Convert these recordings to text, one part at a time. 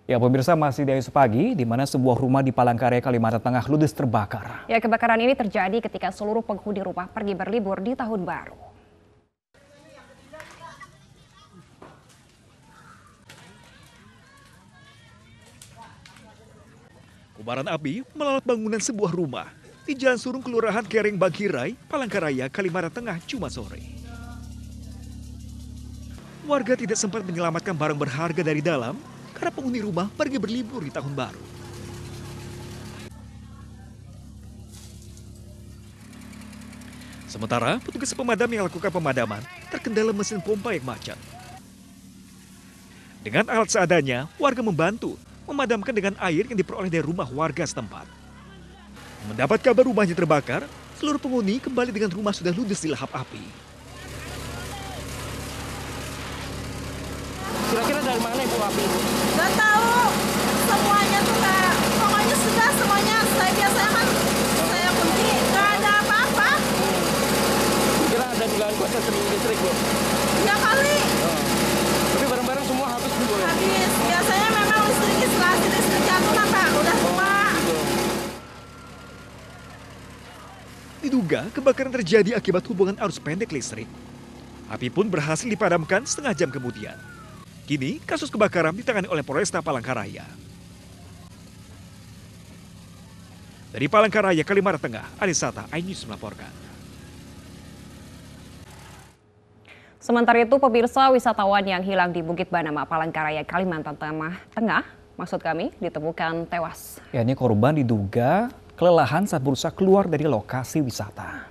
Ya pemirsa, masih dari pagi di mana sebuah rumah di Palangkaraya, Kalimantan Tengah ludes terbakar. Ya, kebakaran ini terjadi ketika seluruh penghuni rumah pergi berlibur di tahun baru. Kobaran api melalap bangunan sebuah rumah di Jalan Surung, Kelurahan Kereng Bagirai, Palangkaraya, Kalimantan Tengah, Jumat sore. Warga tidak sempat menyelamatkan barang berharga dari dalam karena penghuni rumah pergi berlibur di tahun baru. Sementara petugas pemadam yang melakukan pemadaman terkendala mesin pompa yang macet. Dengan alat seadanya, warga membantu memadamkan dengan air yang diperoleh dari rumah warga setempat. Mendapat kabar rumahnya terbakar, seluruh penghuni kembali dengan rumah sudah ludes dilahap api. Kira-kira dari mana ibu api? Nggak tahu, semuanya tuh nggak, pokoknya sudah semuanya. Saya biasanya kan saya kunci, nggak ada apa-apa. Kira ada dugaan kuasa listrik bu? Ya kali, Tapi barang-barang semua habis dulu ya? habis. Biasanya memang listrik instalasi listrik jatuh kan Pak, udah tua. Diduga kebakaran terjadi akibat hubungan arus pendek listrik. Api pun berhasil dipadamkan setengah jam kemudian. Kini kasus kebakaran ditangani oleh Polresta Palangkaraya. Dari Palangkaraya, Kalimantan Tengah, Arisata, iNews melaporkan. Sementara itu, pemirsa, wisatawan yang hilang di Bukit Banama, Palangkaraya, Kalimantan Tengah, maksud kami, ditemukan tewas. Ya, ini korban diduga kelelahan saat berusaha keluar dari lokasi wisata.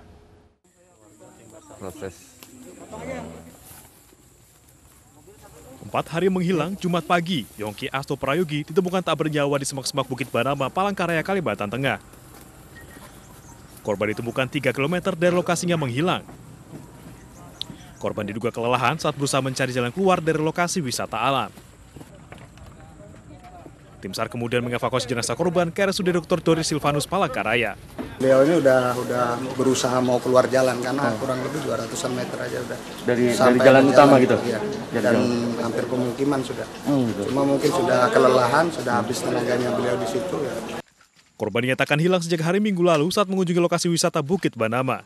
Proses. 4 hari menghilang, Jumat pagi, Yongki Asto Prayogi ditemukan tak bernyawa di semak-semak Bukit Banama, Palangkaraya, Kalimantan Tengah. Korban ditemukan 3 km dari lokasinya menghilang. Korban diduga kelelahan saat berusaha mencari jalan keluar dari lokasi wisata alam. Tim SAR kemudian mengevakuasi jenazah korban ke RSUD Dr. Doris Silvanus, Palangkaraya. Beliau ini udah berusaha mau keluar jalan karena kurang lebih 200-an meter aja udah. Dari jalan utama gitu? Iya. Dan hampir pemukiman sudah. Cuma mungkin sudah kelelahan, sudah habis tenaganya beliau di situ. Ya. Korban dinyatakan hilang sejak hari Minggu lalu saat mengunjungi lokasi wisata Bukit Banama.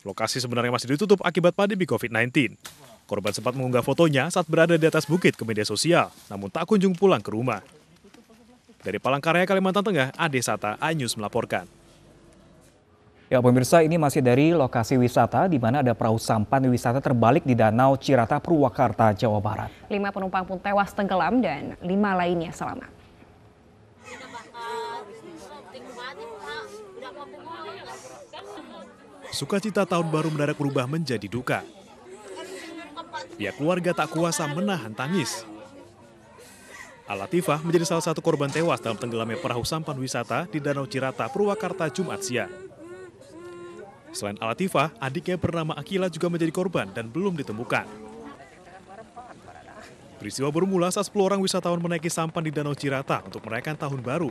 Lokasi sebenarnya masih ditutup akibat pandemi COVID-19. Korban sempat mengunggah fotonya saat berada di atas bukit ke media sosial, namun tak kunjung pulang ke rumah. Dari Palangkaraya, Kalimantan Tengah, Ade Sata, iNews melaporkan. Ya pemirsa, ini masih dari lokasi wisata di mana ada perahu sampan wisata terbalik di Danau Cirata, Purwakarta, Jawa Barat. 5 penumpang pun tewas tenggelam dan 5 lainnya selamat. Sukacita tahun baru mendadak berubah menjadi duka. Pihak keluarga tak kuasa menahan tangis. Al-Latifah menjadi salah satu korban tewas dalam tenggelamnya perahu sampan wisata di Danau Cirata, Purwakarta, Jumat siang. Selain Al-Latifah, adiknya bernama Akila juga menjadi korban dan belum ditemukan. Peristiwa bermula saat 10 orang wisatawan menaiki sampan di Danau Cirata untuk merayakan tahun baru.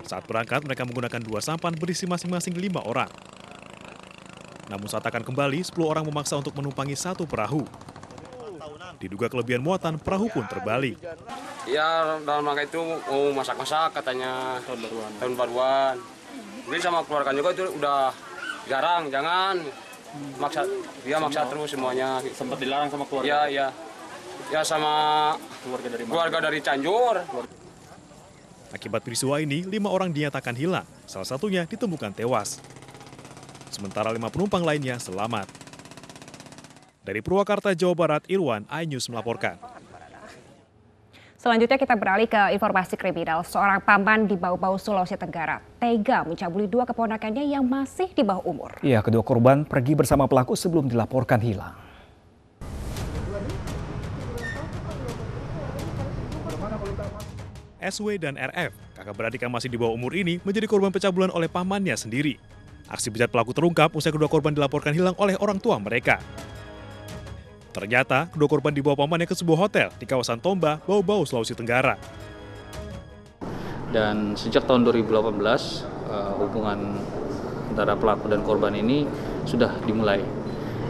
Saat berangkat, mereka menggunakan 2 sampan berisi masing-masing 5 orang. Namun saat akan kembali, 10 orang memaksa untuk menumpangi 1 perahu. Diduga kelebihan muatan, perahu pun terbalik. Ya dalam rangka itu mau masak-masak katanya tahun baruan. Jadi sama keluarga juga itu udah jarang, jangan maksa, dia maksa terus semuanya. Sempat dilarang sama keluarga? Iya. Ya sama keluarga dari Cianjur. Akibat peristiwa ini, 5 orang dinyatakan hilang, salah satunya ditemukan tewas. Sementara 5 penumpang lainnya selamat. Dari Purwakarta, Jawa Barat, Irwan, iNews melaporkan. Selanjutnya kita beralih ke informasi kriminal. Seorang paman di Bau-Bau, Sulawesi Tenggara tega mencabuli 2 keponakannya yang masih di bawah umur. Ya, kedua korban pergi bersama pelaku sebelum dilaporkan hilang. SW dan RF, kakak beradik yang masih di bawah umur ini menjadi korban pencabulan oleh pamannya sendiri. Aksi bejat pelaku terungkap usai kedua korban dilaporkan hilang oleh orang tua mereka. Ternyata, kedua korban dibawa pamannya ke sebuah hotel di kawasan Tomba, Bau-Bau, Sulawesi Tenggara. Dan sejak tahun 2018, hubungan antara pelaku dan korban ini sudah dimulai.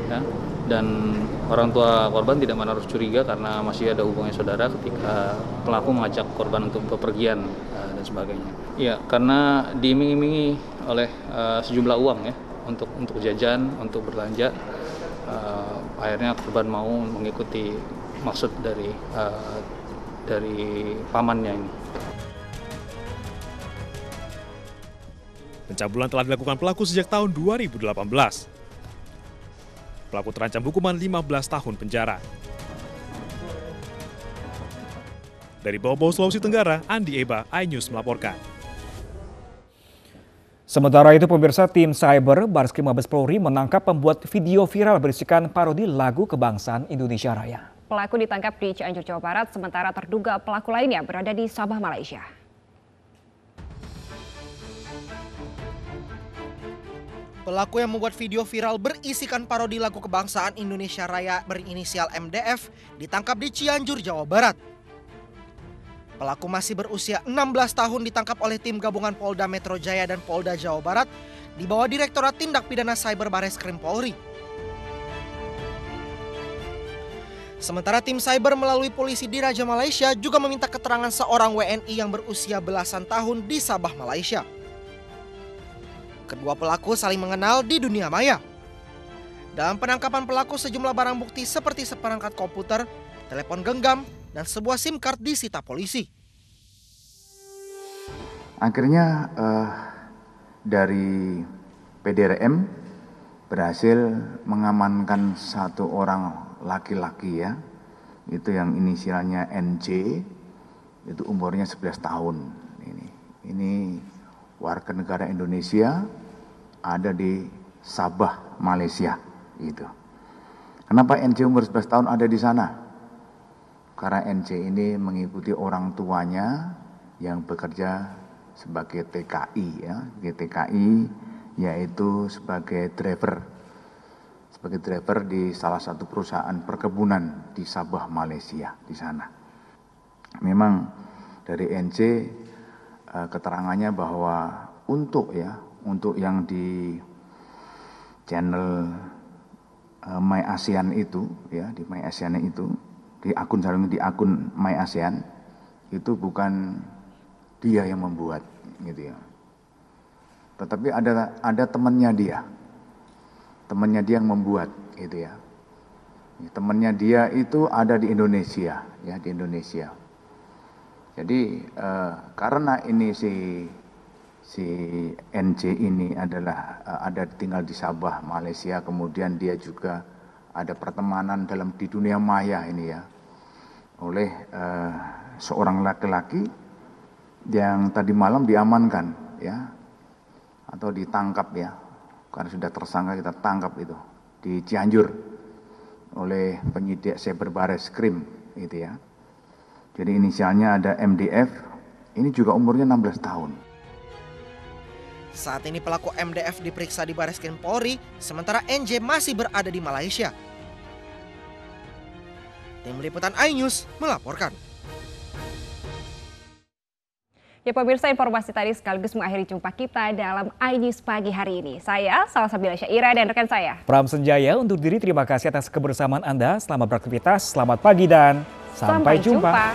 Ya. Dan orang tua korban tidak menaruh curiga karena masih ada hubungan saudara ketika pelaku mengajak korban untuk bepergian dan sebagainya. Ya, karena diiming-imingi oleh sejumlah uang ya untuk jajan, untuk berbelanja, akhirnya korban mau mengikuti maksud dari pamannya ini. Pencabulan telah dilakukan pelaku sejak tahun 2018. Pelaku terancam hukuman 15 tahun penjara. Dari Bobo, Sulawesi Tenggara, Andi Eba, iNews melaporkan. Sementara itu, pemirsa, tim cyber Bareskrim Mabes Polri menangkap pembuat video viral berisikan parodi lagu kebangsaan Indonesia Raya. Pelaku ditangkap di Cianjur, Jawa Barat, sementara terduga pelaku lainnya berada di Sabah, Malaysia. Pelaku yang membuat video viral berisikan parodi lagu kebangsaan Indonesia Raya berinisial MDF ditangkap di Cianjur, Jawa Barat. Pelaku masih berusia 16 tahun ditangkap oleh tim gabungan Polda Metro Jaya dan Polda Jawa Barat di bawah Direktorat Tindak Pidana Cyber Bareskrim Polri. Sementara tim cyber melalui polisi di Raja Malaysia juga meminta keterangan seorang WNI yang berusia belasan tahun di Sabah, Malaysia. Kedua pelaku saling mengenal di dunia maya. Dalam penangkapan pelaku, sejumlah barang bukti seperti seperangkat komputer, telepon genggam, dan sebuah SIM card disita polisi. Akhirnya dari PDRM berhasil mengamankan satu orang laki-laki ya, itu yang inisialnya NJ, itu umurnya 11 tahun. Ini warga negara Indonesia, ada di Sabah, Malaysia. Gitu. Kenapa NJ umur 11 tahun ada di sana? Karena NJ ini mengikuti orang tuanya yang bekerja sebagai TKI, ya, TKI, yaitu sebagai driver di salah satu perusahaan perkebunan di Sabah, Malaysia, di sana. Memang dari NJ keterangannya bahwa untuk yang di channel My ASEAN itu ya, di My ASEAN itu, di akun My ASEAN itu bukan dia yang membuat gitu ya. Tetapi ada temannya dia yang membuat gitu ya. Temannya dia itu ada di Indonesia ya, di Indonesia. Jadi karena ini si NJ ini adalah tinggal di Sabah, Malaysia, kemudian dia juga ada pertemanan di dunia maya ini ya, oleh seorang laki-laki yang tadi malam diamankan ya, atau ditangkap ya, karena sudah tersangka kita tangkap itu di Cianjur oleh penyidik Cyber Bareskrim itu ya. Jadi inisialnya ada MDF, ini juga umurnya 16 tahun. Saat ini pelaku MDF diperiksa di Bareskrim Polri, sementara NJ masih berada di Malaysia. Tim Liputan iNews melaporkan. Ya pemirsa, informasi tadi sekaligus mengakhiri jumpa kita dalam iNews pagi hari ini. Saya Salsabila Syaira dan rekan saya Pram Senjaya undur diri, terima kasih atas kebersamaan Anda. Selamat beraktivitas, selamat pagi dan sampai jumpa.